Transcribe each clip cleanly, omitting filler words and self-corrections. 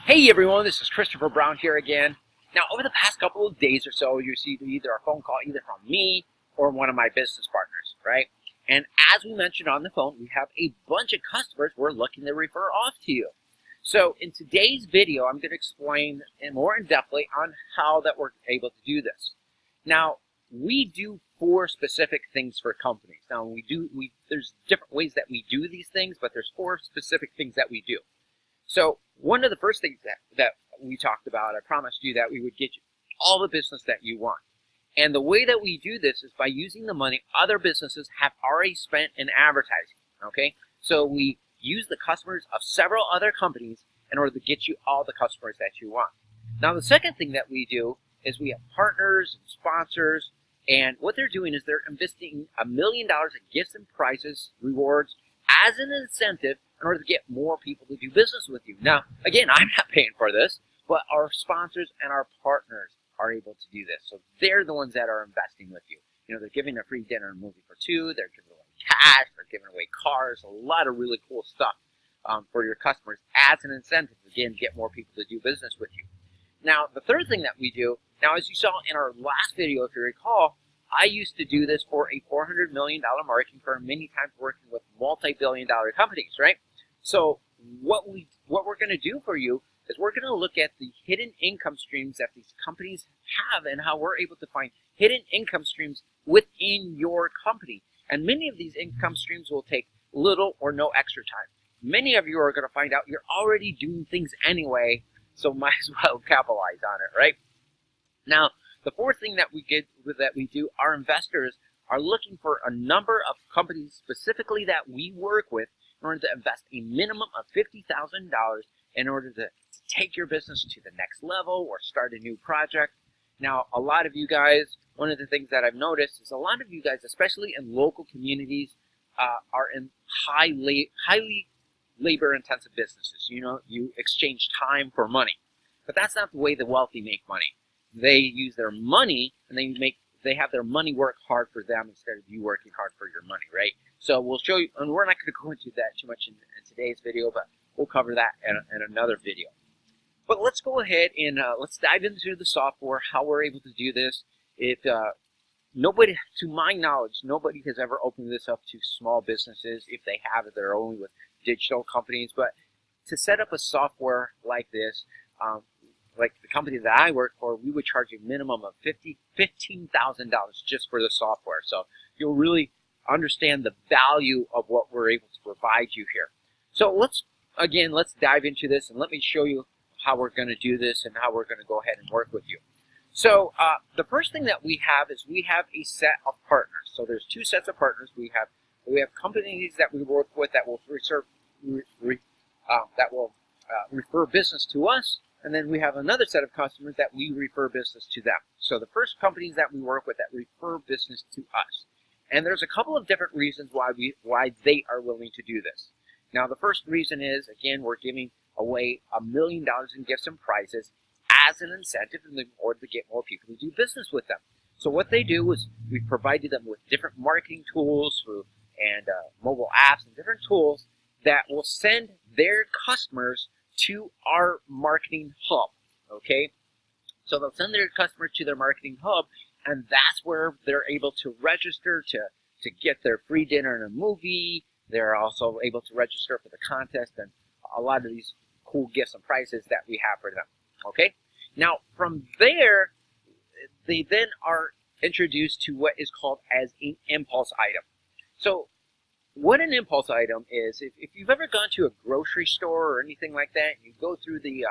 Hey everyone, this is Christopher Brown here again. Now, over the past couple of days or so, you received either a phone call either from me or one of my business partners, right? And as we mentioned on the phone, we have a bunch of customers we're looking to refer off to you. So in today's video, I'm going to explain more in-depthly on how that we're able to do this. Now, we do 4 specific things for companies. Now, there's different ways that we do these things, but there's 4 specific things that we do. So one of the first things that we talked about, I promised you that we would get you all the business that you want. And the way that we do this is by using the money other businesses have already spent in advertising, okay? So we use the customers of several other companies in order to get you all the customers that you want. Now, the second thing that we do is we have partners and sponsors, and what they're doing is they're investing $1 million in gifts and prizes, rewards, as an incentive in order to get more people to do business with you. Now, again, I'm not paying for this, but our sponsors and our partners are able to do this. So they're the ones that are investing with you. You know, they're giving a free dinner and movie for 2, they're giving away cash, they're giving away cars, a lot of really cool stuff for your customers as an incentive, again, to get more people to do business with you. Now, the third thing that we do, now as you saw in our last video, if you recall, I used to do this for a $400 million marketing firm, many times working with multi-billion-dollar companies, right? So what we're going to do for you is we're going to look at the hidden income streams that these companies have and how we're able to find hidden income streams within your company. And many of these income streams will take little or no extra time. Many of you are going to find out you're already doing things anyway, so might as well capitalize on it, right? Now, the fourth thing that we do, our investors are looking for a number of companies specifically that we work with in order to invest a minimum of $50,000 in order to take your business to the next level or start a new project. Now, a lot of you guys, one of the things that I've noticed is a lot of you guys, especially in local communities, are in highly labor-intensive businesses. You know, you exchange time for money. But that's not the way the wealthy make money. They use their money and they have their money work hard for them instead of you working hard for your money, right? So we'll show you, and we're not going to go into that too much in today's video, but we'll cover that in another video. But let's go ahead and let's dive into the software, how we're able to do this. Nobody, to my knowledge, nobody has ever opened this up to small businesses. If they have it, they're only with digital companies. But to set up a software like this, like the company that I work for, we would charge a minimum of $15,000 just for the software. So you'll really understand the value of what we're able to provide you here. So let's dive into this and let me show you how we're going to do this and how we're going to go ahead and work with you. So the first thing that we have is we have a set of partners. So there's 2 sets of partners. We have companies that we work with that will refer business to us. And then we have another set of customers that we refer business to them. So the first companies that we work with that refer business to us. And there's a couple of different reasons why they are willing to do this. Now, the first reason is, again, we're giving away $1 million in gifts and prizes as an incentive in order to get more people to do business with them. So what they do is we provided them with different marketing tools and mobile apps and different tools that will send their customers to our marketing hub, okay? So they'll send their customers to their marketing hub, and that's where they're able to register to get their free dinner and a movie. They're also able to register for the contest and a lot of these cool gifts and prizes that we have for them, okay? Now, from there, they then are introduced to what is called as an impulse item. So what an impulse item is, if you've ever gone to a grocery store or anything like that, you go through the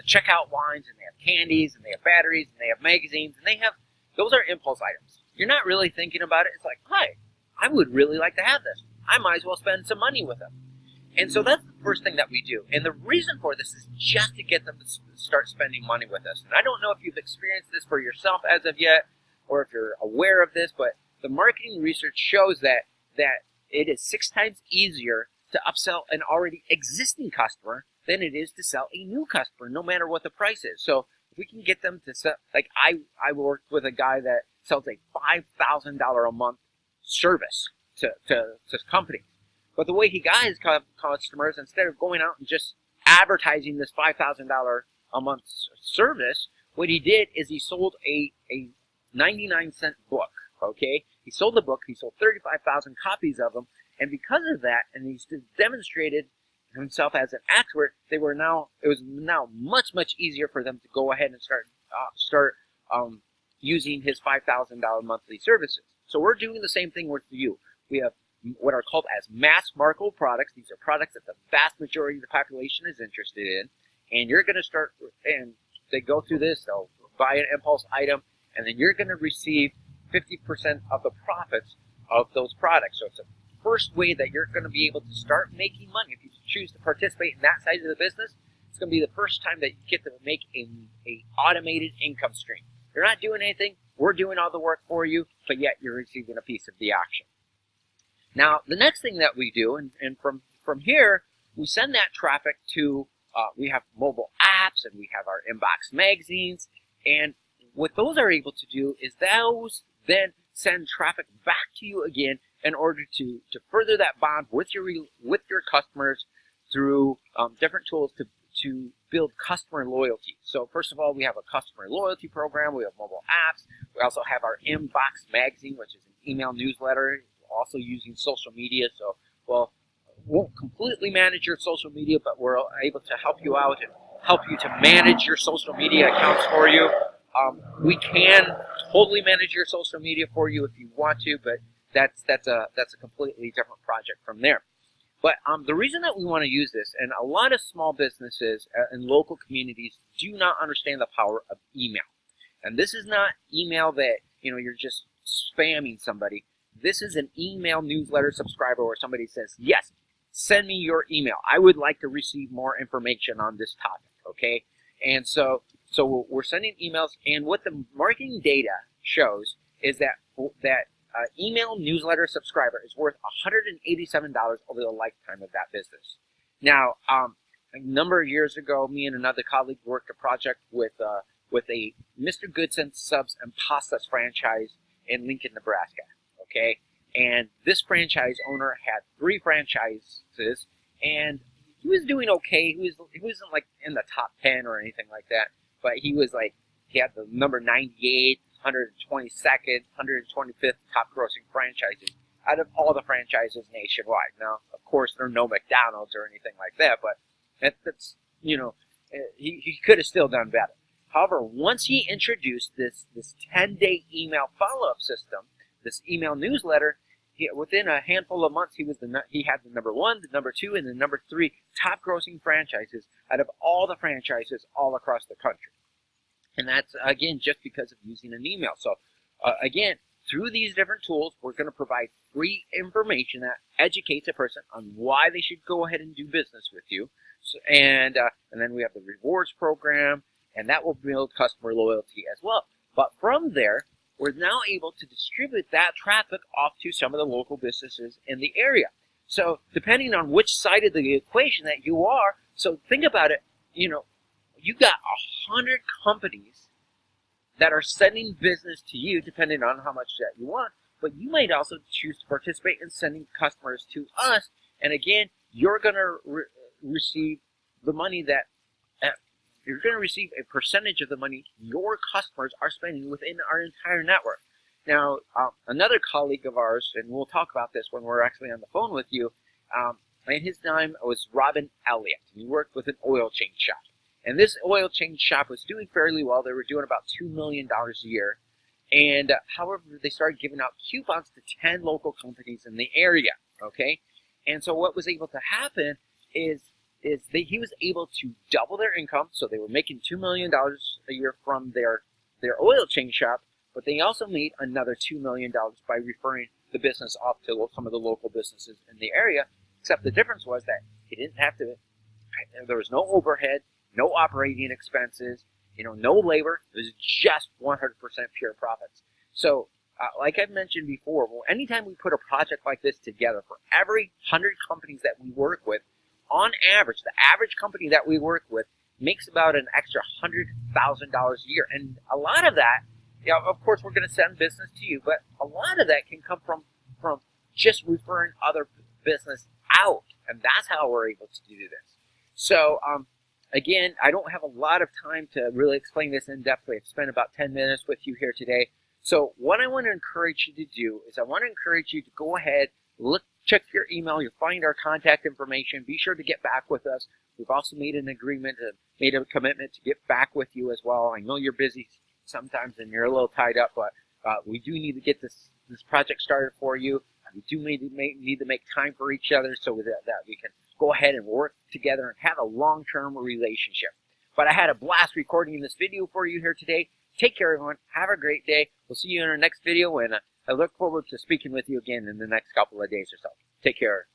checkout lines, and they have candies, and they have batteries, and they have magazines, and those are impulse items. You're not really thinking about it. It's like, hi, I would really like to have this. I might as well spend some money with them. And so that's the first thing that we do. And the reason for this is just to get them to start spending money with us. And I don't know if you've experienced this for yourself as of yet, or if you're aware of this, but the marketing research shows that it is 6 times easier to upsell an already existing customer than it is to sell a new customer, no matter what the price is. So if we can get them to sell, like I worked with a guy that sells a $5,000 a month service to companies. But the way he got his customers, instead of going out and just advertising this $5,000 a month service, what he did is he sold a 99-cent book, okay? He sold the book, he sold 35,000 copies of them, and because of that, and he demonstrated himself as an expert, it was now much easier for them to go ahead and start using his $5,000 monthly services. So we're doing the same thing with you. We have what are called as mass marketable products. These are products that the vast majority of the population is interested in, and you're going to start, and they go through this, they'll buy an impulse item, and then you're going to receive 50% of the profits of those products. So it's a first way that you're going to be able to start making money. If you choose to participate in that side of the business, it's going to be the first time that you get to make a automated income stream. You're not doing anything, we're doing all the work for you, but yet you're receiving a piece of the action. Now, the next thing that we do, and from here, we send that traffic to, we have mobile apps, and we have our inbox magazines, and what those are able to do is those then send traffic back to you again in order to further that bond with your customers through different tools to build customer loyalty. So first of all, we have a customer loyalty program. We have mobile apps. We also have our inbox magazine, which is an email newsletter. We're also using social media. So, well, won't completely manage your social media, but we're able to help you out and help you to manage your social media accounts for you. We can totally manage your social media for you if you want to, but that's a completely different project from there. But the reason that we want to use this, and a lot of small businesses and local communities do not understand the power of email. And this is not email that, you're just spamming somebody. This is an email newsletter subscriber where somebody says, yes, send me your email. I would like to receive more information on this topic, okay? And so we're sending emails, and what the marketing data shows is that email newsletter subscriber is worth $187 over the lifetime of that business. Now, a number of years ago, me and another colleague worked a project with a Mr. Goodson Subs and Pastas franchise in Lincoln, Nebraska. Okay, and this franchise owner had 3 franchises, and he was doing okay. He wasn't like in the top 10 or anything like that, but he had the number 98, 122nd, 125th top grossing franchises out of all the franchises nationwide. Now, of course, there are no McDonald's or anything like that, but that's he could have still done better. However, once he introduced this 10-day email follow-up system, this email newsletter, within a handful of months, he had the number 1, the number 2, and the number 3 top grossing franchises out of all the franchises all across the country. And that's, again, just because of using an email. So, again, through these different tools, we're going to provide free information that educates a person on why they should go ahead and do business with you. So, and then we have the rewards program, and that will build customer loyalty as well. But from there, we're now able to distribute that traffic off to some of the local businesses in the area. So depending on which side of the equation that you are, so think about it, you got 100 companies that are sending business to you, depending on how much that you want, but you might also choose to participate in sending customers to us, and again, you're going to receive the money that you're going to receive a percentage of the money your customers are spending within our entire network. Now, another colleague of ours, and we'll talk about this when we're actually on the phone with you, and his name was Robin Elliott. He worked with an oil change shop. And this oil change shop was doing fairly well. They were doing about $2 million a year. And however, they started giving out coupons to 10 local companies in the area, okay? And so what was able to happen is he was able to double their income. So they were making $2 million a year from their oil change shop, but they also made another $2 million by referring the business off to some of the local businesses in the area, except the difference was that he didn't have to, there was no overhead, no operating expenses, no labor. It was just 100% pure profits. So, like I mentioned before, anytime we put a project like this together, for every 100 companies that we work with, on average, the average company that we work with makes about an extra $100,000 a year. And a lot of that, of course, we're going to send business to you, but a lot of that can come from just referring other business out. And that's how we're able to do this. So, again, I don't have a lot of time to really explain this in depth. I've spent about 10 minutes with you here today. So what I want to encourage you to do is I want to encourage you to go ahead, check your email, you'll find our contact information. Be sure to get back with us. We've also made an agreement, made a commitment to get back with you as well. I know you're busy sometimes and you're a little tied up, but we do need to get this project started for you. We do need to make time for each other so that we can go ahead and work together and have a long-term relationship. But I had a blast recording this video for you here today. Take care, everyone. Have a great day. We'll see you in our next video, and I look forward to speaking with you again in the next couple of days or so. Take care.